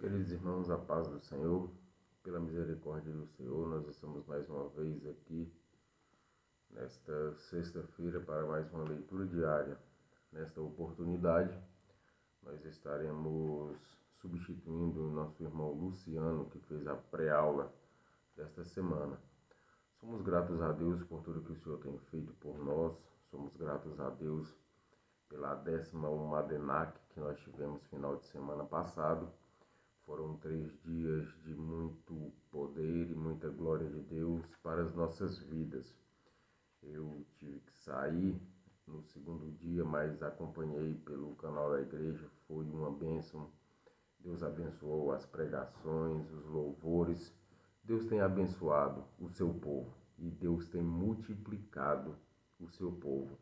Queridos irmãos, a paz do Senhor, pela misericórdia do Senhor, nós estamos mais uma vez aqui nesta sexta-feira para mais uma leitura diária. Nesta oportunidade, nós estaremos substituindo o nosso irmão Luciano, que fez a pré-aula desta semana. Somos gratos a Deus por tudo que o Senhor tem feito por nós, somos gratos a Deus pela 11ª ADENAC que nós tivemos final de semana passado. Foram 3 dias de muito poder e muita glória de Deus para as nossas vidas. Eu tive que sair no segundo dia, mas acompanhei pelo canal da igreja, foi uma bênção. Deus abençoou as pregações, os louvores. Deus tem abençoado o seu povo e Deus tem multiplicado o seu povo,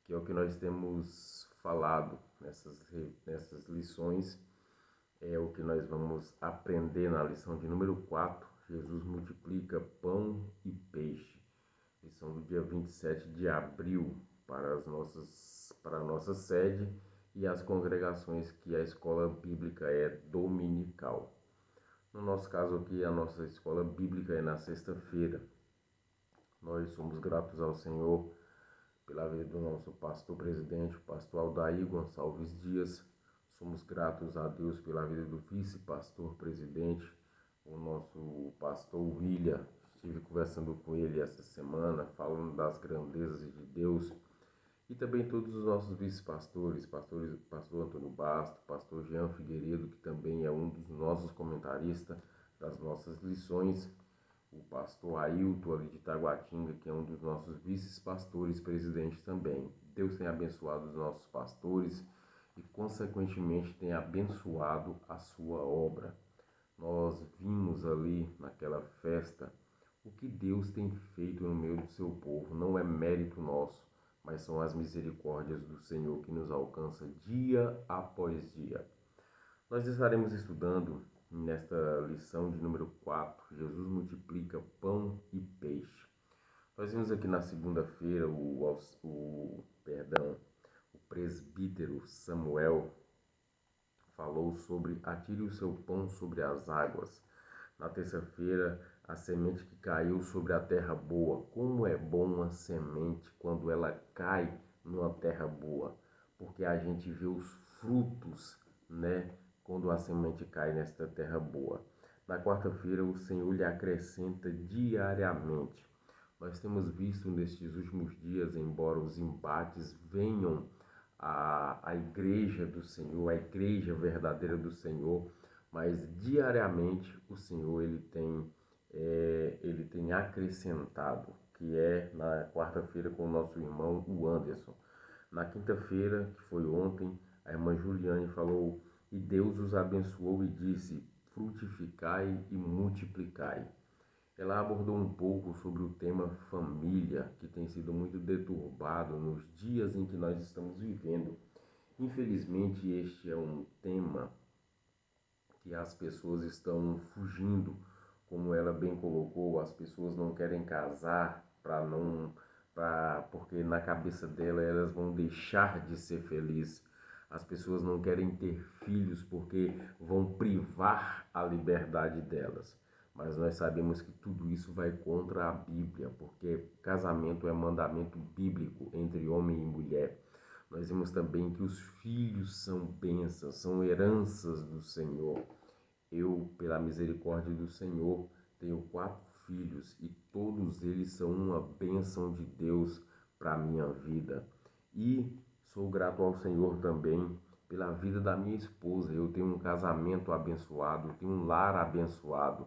que é o que nós temos falado nessas lições. É o que nós vamos aprender na lição de número 4. Jesus multiplica pão e peixe. Lição do dia 27 de abril para a nossa sede e as congregações que a escola bíblica é dominical. No nosso caso aqui, a nossa escola bíblica é na sexta-feira. Nós somos gratos ao Senhor pela vida do nosso pastor presidente, o pastor Aldair Gonçalves Dias. Somos gratos a Deus pela vida do vice-pastor presidente, o nosso pastor William. Estive conversando com ele essa semana, falando das grandezas de Deus. E também todos os nossos vice-pastores, pastor Antônio Basto, pastor Jean Figueiredo, que também é um dos nossos comentaristas das nossas lições. O pastor Ailton ali de Taguatinga, que é um dos nossos vice-pastores presidente também. Deus tem abençoado os nossos pastores e, consequentemente, tem abençoado a sua obra. Nós vimos ali naquela festa o que Deus tem feito no meio do seu povo. Não é mérito nosso, mas são as misericórdias do Senhor que nos alcança dia após dia. Nós estaremos estudando nesta lição de número 4, Jesus multiplica pão e peixe. Nós vimos aqui na segunda-feira o presbítero Samuel falou sobre atire o seu pão sobre as águas. Na terça-feira, a semente que caiu sobre a terra boa. Como é bom uma semente quando ela cai numa terra boa, porque a gente vê os frutos, né? Quando a semente cai nesta terra boa. Na quarta-feira, o Senhor lhe acrescenta diariamente. Nós temos visto nestes últimos dias, embora os embates venham à igreja do Senhor, a igreja verdadeira do Senhor, mas diariamente o Senhor ele tem acrescentado, que é na quarta-feira com o nosso irmão, o Anderson. Na quinta-feira, que foi ontem, a irmã Juliane falou: e Deus os abençoou e disse: frutificai e multiplicai. Ela abordou um pouco sobre o tema família, que tem sido muito deturbado nos dias em que nós estamos vivendo. Infelizmente, este é um tema que as pessoas estão fugindo, como ela bem colocou. As pessoas não querem casar porque na cabeça dela elas vão deixar de ser felizes. As pessoas não querem ter filhos porque vão privar a liberdade delas. Mas nós sabemos que tudo isso vai contra a Bíblia, porque casamento é mandamento bíblico entre homem e mulher. Nós vemos também que os filhos são bênçãos, são heranças do Senhor. Eu, pela misericórdia do Senhor, tenho 4 filhos e todos eles são uma bênção de Deus para a minha vida. E sou grato ao Senhor também pela vida da minha esposa. Eu tenho um casamento abençoado, eu tenho um lar abençoado,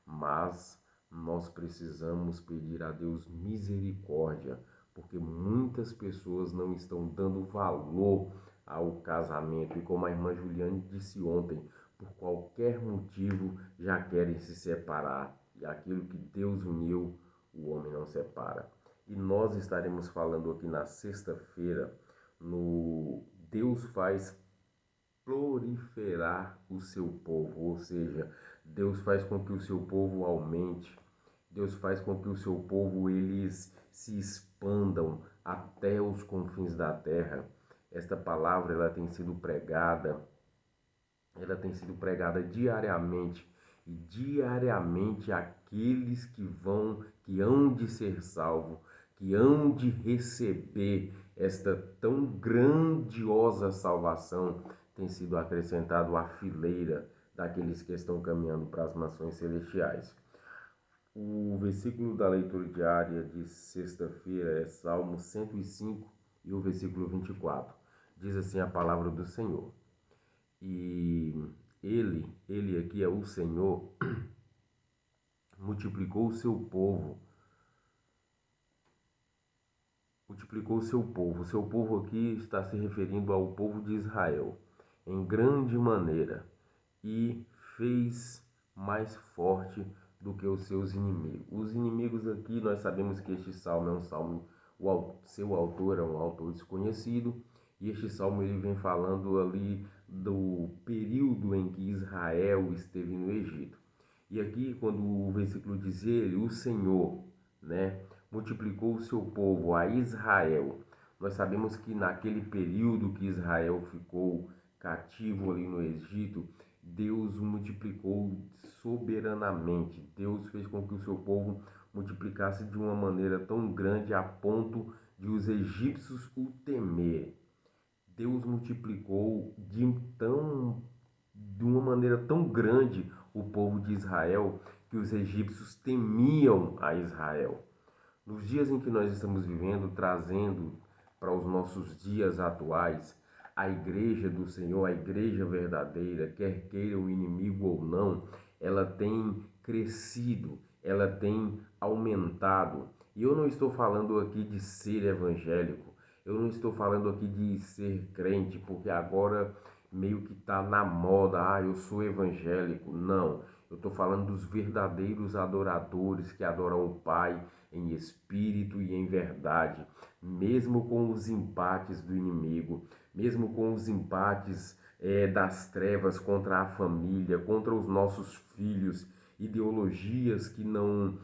mas nós precisamos pedir a Deus misericórdia, porque muitas pessoas não estão dando valor ao casamento. E como a irmã Juliane disse ontem, por qualquer motivo já querem se separar. E aquilo que Deus uniu, o homem não separa. E nós estaremos falando aqui na sexta-feira no Deus faz proliferar o seu povo, ou seja, Deus faz com que o seu povo aumente. Deus faz com que o seu povo eles se expandam até os confins da terra. Esta palavra ela tem sido pregada, ela tem sido pregada diariamente, e diariamente aqueles que hão de ser salvos, que hão de receber esta tão grandiosa salvação, tem sido acrescentado à fileira daqueles que estão caminhando para as mansões celestiais. O versículo da leitura diária de sexta-feira é Salmo 105 e o versículo 24. Diz assim a palavra do Senhor. E ele aqui é o Senhor, multiplicou o seu povo. Multiplicou o seu povo. O seu povo aqui está se referindo ao povo de Israel, em grande maneira, e fez mais forte do que os seus inimigos. Os inimigos aqui, nós sabemos que este salmo é um salmo, seu autor é um autor desconhecido, e este salmo ele vem falando ali do período em que Israel esteve no Egito. E aqui, quando o versículo diz ele, o Senhor, né, multiplicou o seu povo a Israel. Nós sabemos que naquele período que Israel ficou cativo ali no Egito, Deus o multiplicou soberanamente. Deus fez com que o seu povo multiplicasse de uma maneira tão grande a ponto de os egípcios o temerem. Deus multiplicou de uma maneira tão grande o povo de Israel que os egípcios temiam a Israel. Nos dias em que nós estamos vivendo, trazendo para os nossos dias atuais, a igreja do Senhor, a igreja verdadeira, quer queira o inimigo ou não, ela tem crescido, ela tem aumentado. E eu não estou falando aqui de ser evangélico, eu não estou falando aqui de ser crente, porque agora meio que está na moda, eu sou evangélico. Não, eu estou falando dos verdadeiros adoradores que adoram o Pai em espírito e em verdade, mesmo com os empates do inimigo, mesmo com os empates das trevas contra a família, contra os nossos filhos, ideologias que não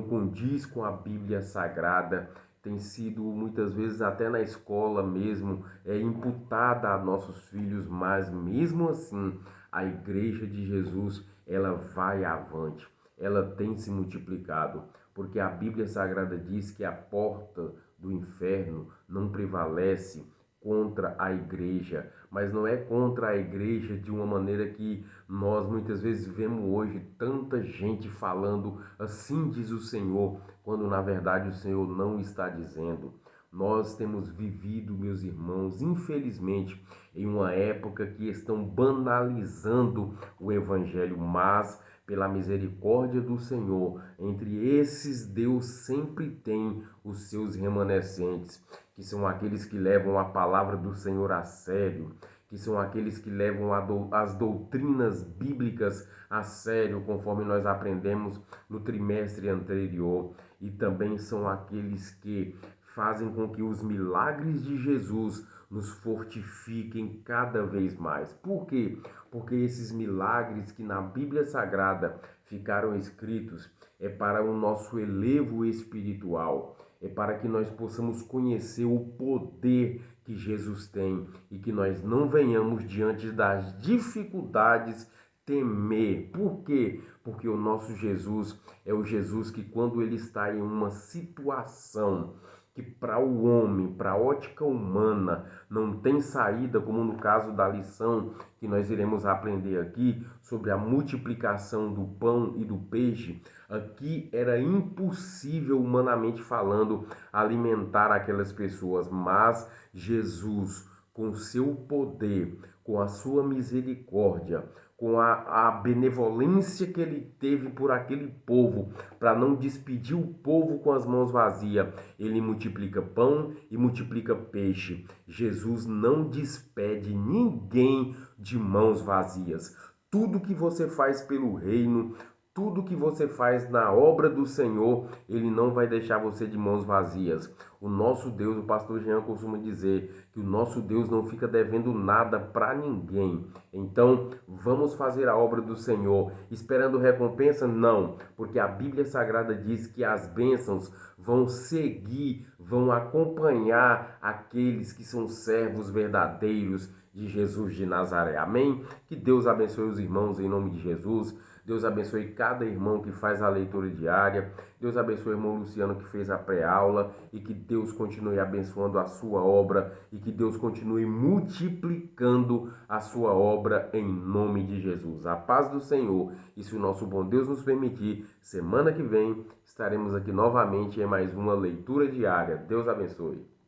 condiz com a Bíblia Sagrada, tem sido muitas vezes até na escola mesmo imputada a nossos filhos, mas mesmo assim a igreja de Jesus ela vai avante, ela tem se multiplicado, porque a Bíblia Sagrada diz que a porta do inferno não prevalece contra a igreja, mas não é contra a igreja de uma maneira que nós muitas vezes vemos hoje tanta gente falando assim diz o Senhor, quando na verdade o Senhor não está dizendo. Nós temos vivido, meus irmãos, infelizmente, em uma época que estão banalizando o evangelho, mas pela misericórdia do Senhor, entre esses Deus sempre tem os seus remanescentes, que são aqueles que levam a palavra do Senhor a sério, que são aqueles que levam as doutrinas bíblicas a sério, conforme nós aprendemos no trimestre anterior, e também são aqueles que fazem com que os milagres de Jesus nos fortifiquem cada vez mais. Por quê? Porque esses milagres que na Bíblia Sagrada ficaram escritos é para o nosso elevo espiritual, é para que nós possamos conhecer o poder que Jesus tem e que nós não venhamos diante das dificuldades temer. Por quê? Porque o nosso Jesus é o Jesus que quando ele está em uma situação que para o homem, para a ótica humana, não tem saída, como no caso da lição que nós iremos aprender aqui sobre a multiplicação do pão e do peixe, aqui era impossível, humanamente falando, alimentar aquelas pessoas, mas Jesus, com seu poder, com a sua misericórdia, com a benevolência que ele teve por aquele povo, para não despedir o povo com as mãos vazias, ele multiplica pão e multiplica peixe. Jesus não despede ninguém de mãos vazias. Tudo que você faz pelo reino, tudo que você faz na obra do Senhor, ele não vai deixar você de mãos vazias. O nosso Deus, o pastor Jean costuma dizer que o nosso Deus não fica devendo nada para ninguém. Então, vamos fazer a obra do Senhor esperando recompensa? Não, porque a Bíblia Sagrada diz que as bênçãos vão seguir, vão acompanhar aqueles que são servos verdadeiros de Jesus de Nazaré. Amém? Que Deus abençoe os irmãos em nome de Jesus. Deus abençoe cada irmão que faz a leitura diária. Deus abençoe o irmão Luciano que fez a pré-aula. E que Deus continue abençoando a sua obra. E que Deus continue multiplicando a sua obra em nome de Jesus. A paz do Senhor. E se o nosso bom Deus nos permitir, semana que vem estaremos aqui novamente em mais uma leitura diária. Deus abençoe.